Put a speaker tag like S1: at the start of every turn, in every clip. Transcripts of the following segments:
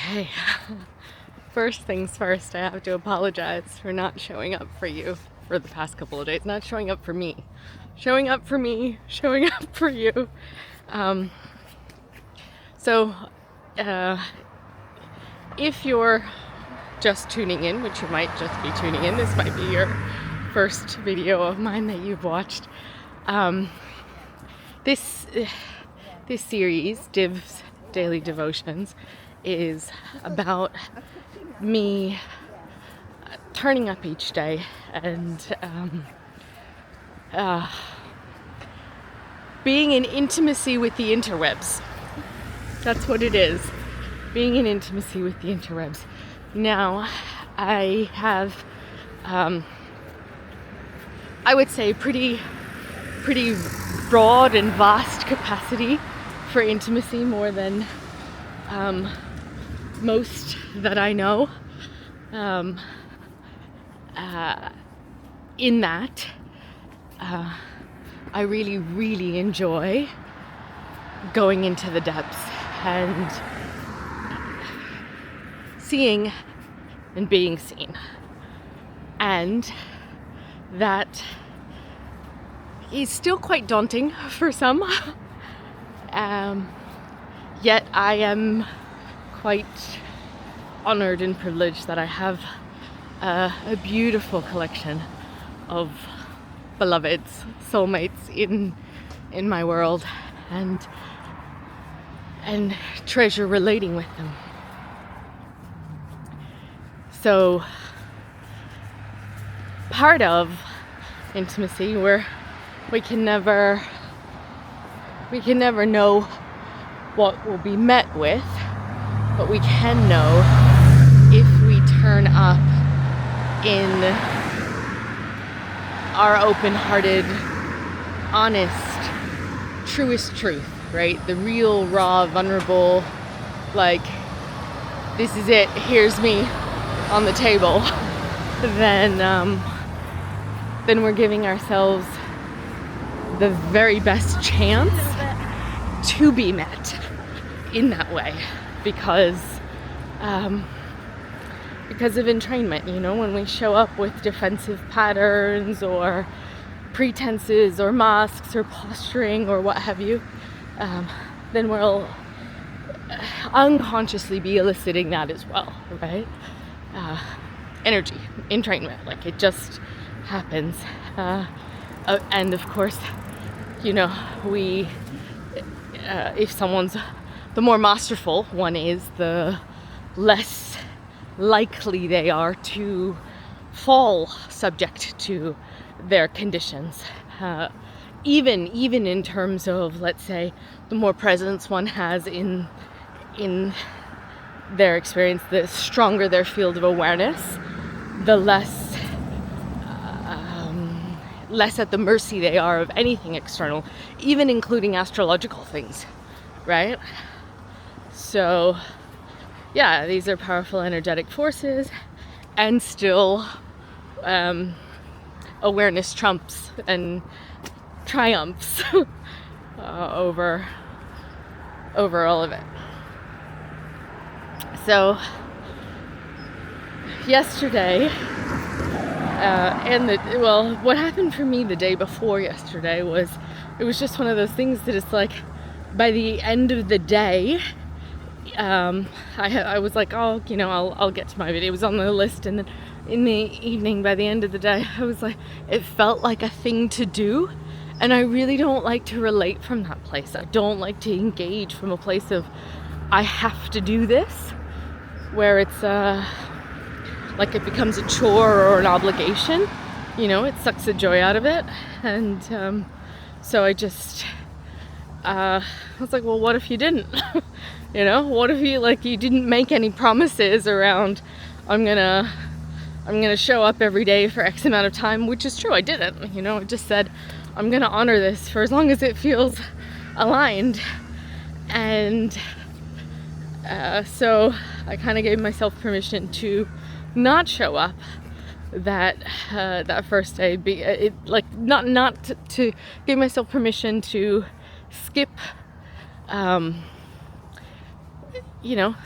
S1: Okay, first things first, I have to apologize for not showing up for you for the past couple of days. Not showing up for me. Showing up for me, showing up for you. Um, so, if you're just tuning in, which you might just be tuning in, this might be your first video of mine that you've watched. This series, Div's Daily Devotions, is about me turning up each day and being in intimacy with the interwebs. That's what it is. Being in intimacy with the interwebs. Now, I have, I would say, pretty broad and vast capacity for intimacy, more than most that I know. In that, I really enjoy going into the depths and seeing and being seen. And that is still quite daunting for some. Yet I am quite honored and privileged that I have a beautiful collection of beloveds, soulmates in my world, and treasure relating with them. So part of intimacy, where we can never know what we'll be met with, but we can know if we turn up in our open-hearted, honest, truest truth, right? The real, raw, vulnerable, like, this is it, here's me on the table. Then we're giving ourselves the very best chance to be met in that way, because of entrainment. You know, when we show up with defensive patterns or pretenses or masks or posturing or what have you, then we'll unconsciously be eliciting that as well, right? Energy, entrainment, like, it just happens. And of course, you know, if someone's, the more masterful one is, the less likely they are to fall subject to their conditions. Even in terms of, let's say, the more presence one has in their experience, the stronger their field of awareness, the less at the mercy they are of anything external, even including astrological things, right? So, yeah, these are powerful energetic forces, and still awareness trumps and triumphs over all of it. So yesterday, what happened for me the day before yesterday was, it was just one of those things that it's like, by the end of the day, I was like, oh, you know, I'll get to my video. It was on the list, and then in the evening, by the end of the day, I was like, it felt like a thing to do, and I really don't like to relate from that place. I don't like to engage from a place of, I have to do this, where it's like it becomes a chore or an obligation. You know, it sucks the joy out of it. And so I just I was like, well, what if you didn't? You know, what if you didn't make any promises around, I'm gonna show up every day for X amount of time, which is true, I didn't. You know, I just said, I'm gonna honor this for as long as it feels aligned. And so I kind of gave myself permission to not show up that first day. Not to give myself permission to skip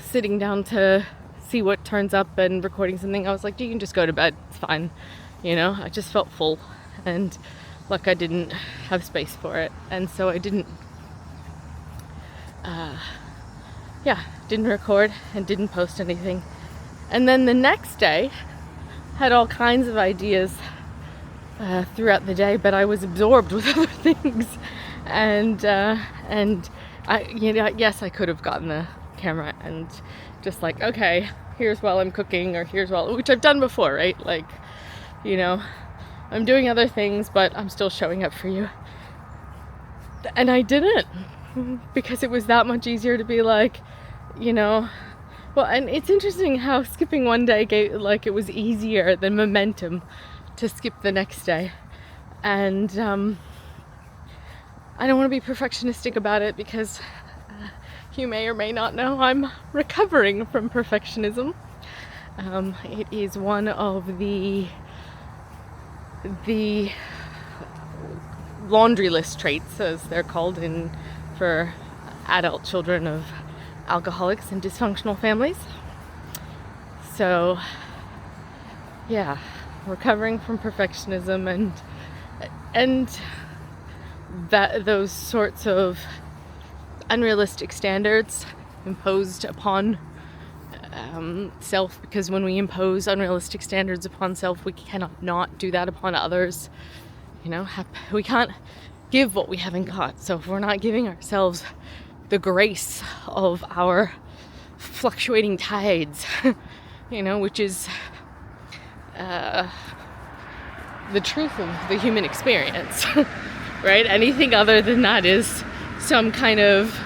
S1: sitting down to see what turns up and recording something, I was like, you can just go to bed, it's fine. I just felt full and like I didn't have space for it. And so I didn't record and didn't post anything. And then the next day, had all kinds of ideas throughout the day, but I was absorbed with other things. And yes, I could have gotten the camera and just like, okay, here's while I'm cooking, or which I've done before, right? Like, I'm doing other things, but I'm still showing up for you. And I didn't, because it was that much easier to be like, well, and it's interesting how skipping one day it was easier than momentum to skip the next day. And I don't want to be perfectionistic about it, because you may or may not know I'm recovering from perfectionism. It is one of the laundry list traits, as they're called for adult children of alcoholics and dysfunctional families. So yeah, recovering from perfectionism and that those sorts of unrealistic standards imposed upon self, because when we impose unrealistic standards upon self, we cannot not do that upon others. We can't give what we haven't got. So if we're not giving ourselves the grace of our fluctuating tides, which is the truth of the human experience, right? Anything other than that is some kind of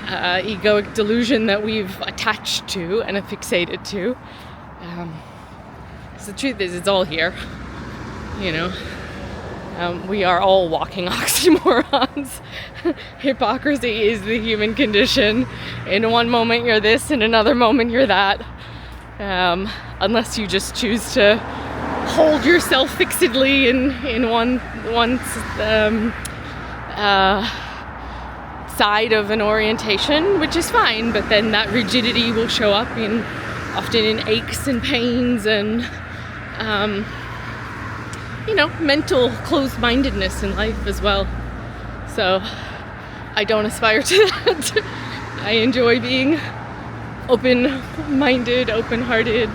S1: egoic delusion that we've attached to and fixated to. So the truth is, it's all here, we are all walking oxymorons. Hypocrisy is the human condition. In one moment you're this, in another moment you're that. Unless you just choose to hold yourself fixedly in one side of an orientation, which is fine, but then that rigidity will show up often in aches and pains and mental closed-mindedness in life as well. So I don't aspire to that. I enjoy being open-minded, open-hearted,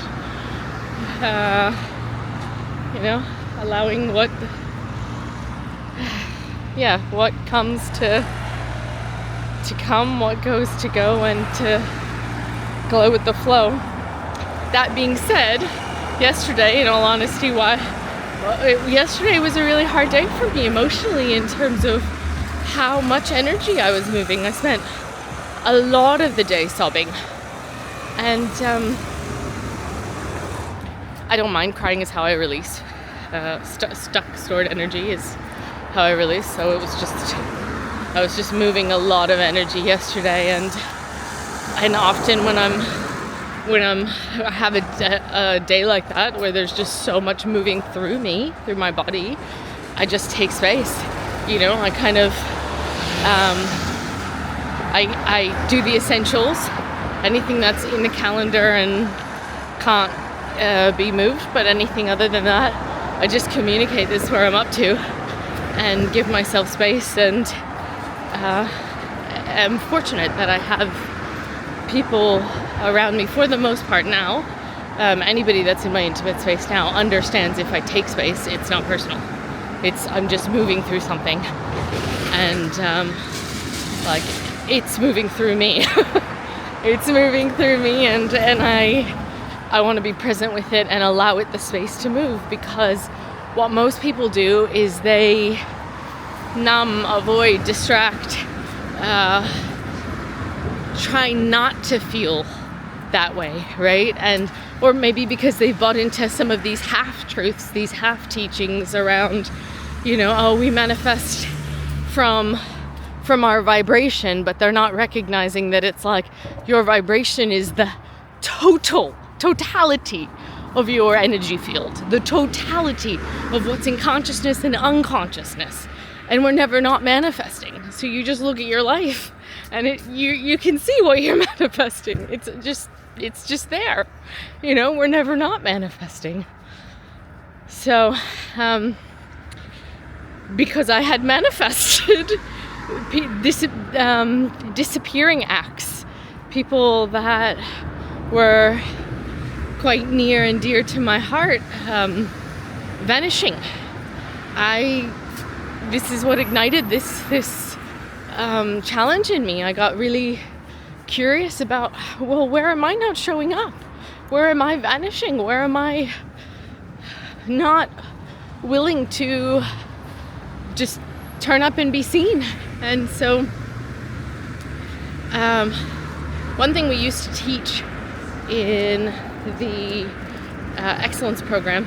S1: allowing what comes to come, what goes to go, and to go with the flow. That being said, yesterday, in all honesty, yesterday was a really hard day for me emotionally in terms of how much energy I was moving. I spent a lot of the day sobbing, and I don't mind. Crying is how I release. Stored energy is how I release. So I was just moving a lot of energy yesterday, and often when I have a day like that where there's just so much moving through my body, I just take space. I kind of I do the essentials, anything that's in the calendar and can't be moved, but anything other than that, I just communicate this where I'm up to and give myself space. And am fortunate that I have people around me for the most part now. Anybody that's in my intimate space now understands if I take space, it's not personal. I'm just moving through something, and it's moving through me. It's moving through me, and I want to be present with it and allow it the space to move, because what most people do is they numb, avoid, distract, try not to feel that way, right? Or maybe because they've bought into some of these half-truths, these half-teachings around, we manifest from our vibration, but they're not recognizing that it's like your vibration is the totality of your energy field, the totality of what's in consciousness and unconsciousness. And we're never not manifesting. So you just look at your life And you can see what you're manifesting. It's just there. We're never not manifesting. So, because I had manifested disappearing acts, people that were quite near and dear to my heart, vanishing. This is what ignited this challenge in me. I got really curious about, well, where am I not showing up? Where am I vanishing? Where am I not willing to just turn up and be seen? And so one thing we used to teach in the excellence program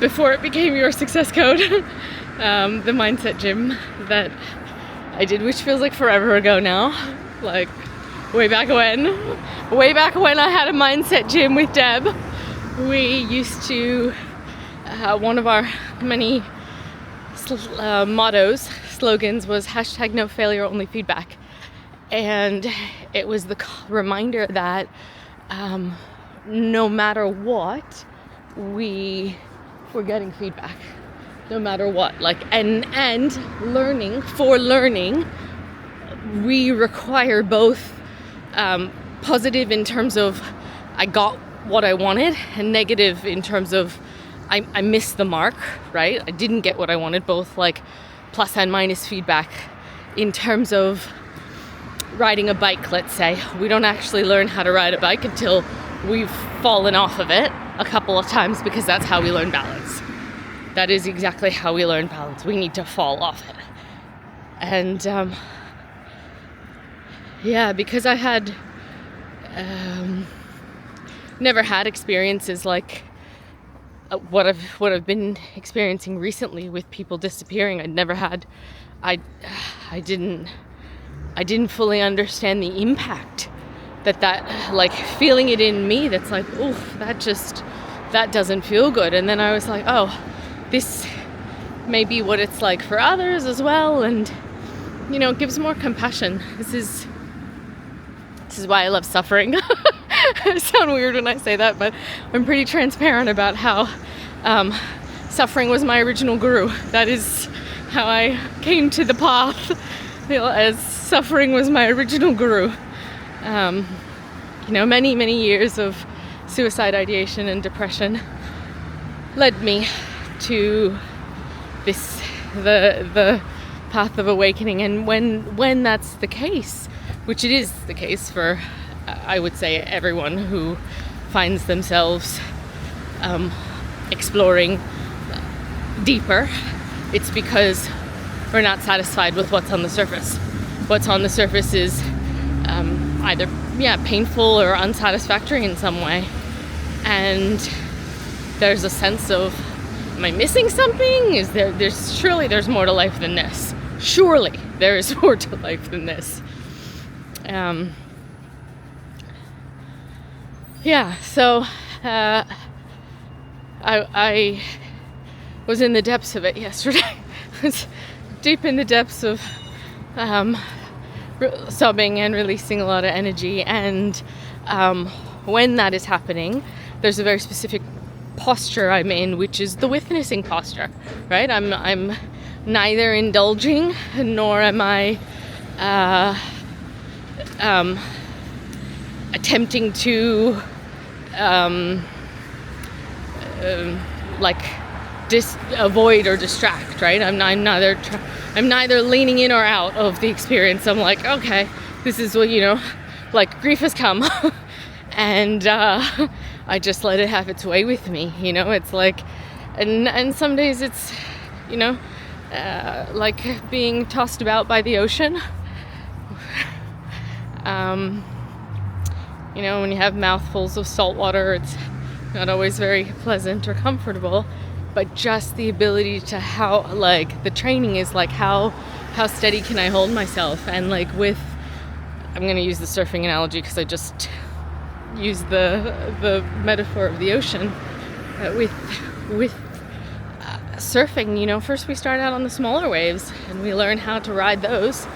S1: before it became Your Success Code, the mindset gym that I did, which feels like forever ago now, like way back when I had a mindset gym with Deb. We used to, one of our many slogans was #no failure, only feedback. And it was the reminder that no matter what, we're getting feedback. No matter what, and learning, we require both positive in terms of I got what I wanted, and negative in terms of I missed the mark, right? I didn't get what I wanted, both like plus and minus feedback. In terms of riding a bike, let's say, we don't actually learn how to ride a bike until we've fallen off of it a couple of times, because that's how we learn balance. That is exactly how we learn balance. We need to fall off it. And because I had never had experiences like what I've been experiencing recently with people disappearing. I didn't fully understand the impact that like feeling it in me. That's like, oof, that doesn't feel good. And then I was like, oh, this may be what it's like for others as well, and it gives more compassion. This is why I love suffering. I sound weird when I say that, but I'm pretty transparent about how suffering was my original guru. That is how I came to the path, as suffering was my original guru. Many years of suicide ideation and depression led me to the path of awakening. And when that's the case, which it is the case for I would say everyone who finds themselves exploring deeper, it's because we're not satisfied with what's on the surface. What's on the surface is either painful or unsatisfactory in some way, and there's a sense of, am I missing something? There's more to life than this. Surely there is more to life than this. So I was in the depths of it yesterday. I was deep in the depths of sobbing and releasing a lot of energy. And when that is happening, there's a very specific posture I'm in, which is the witnessing posture, right? I'm neither indulging nor am I attempting to avoid or distract, right? I'm neither leaning in or out of the experience. I'm like, okay, this is what, like grief has come and I just let it have its way with me. It's like, and some days it's, like being tossed about by the ocean. When you have mouthfuls of salt water, it's not always very pleasant or comfortable, but just the ability to the training is like how steady can I hold myself? And like I'm going to use the surfing analogy because I just used the metaphor of the ocean. With surfing, first we start out on the smaller waves and we learn how to ride those.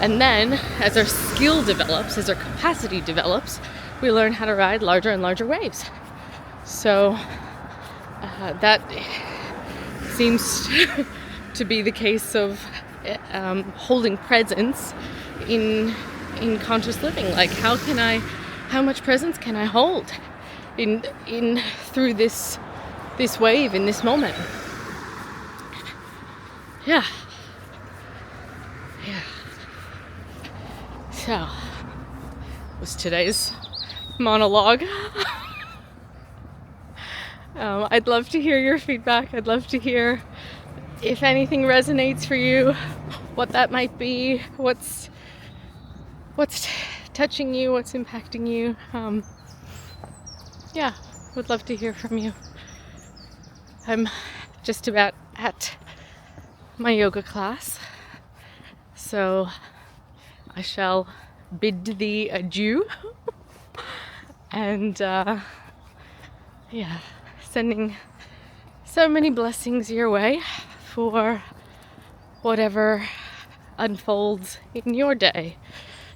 S1: And then as our skill develops, as our capacity develops, we learn how to ride larger and larger waves. So that seems to be the case of holding presence in conscious living. Like, how much presence can I hold in through this wave in this moment? Yeah. So was today's monologue. I'd love to hear your feedback. I'd love to hear if anything resonates for you, what that might be, what's touching you, what's impacting you. Yeah, would love to hear from you. I'm just about at my yoga class, so I shall bid thee adieu. And yeah, sending so many blessings your way for whatever unfolds in your day.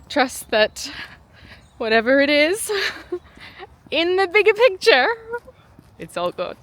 S1: Trust that whatever it is, in the bigger picture, it's all good.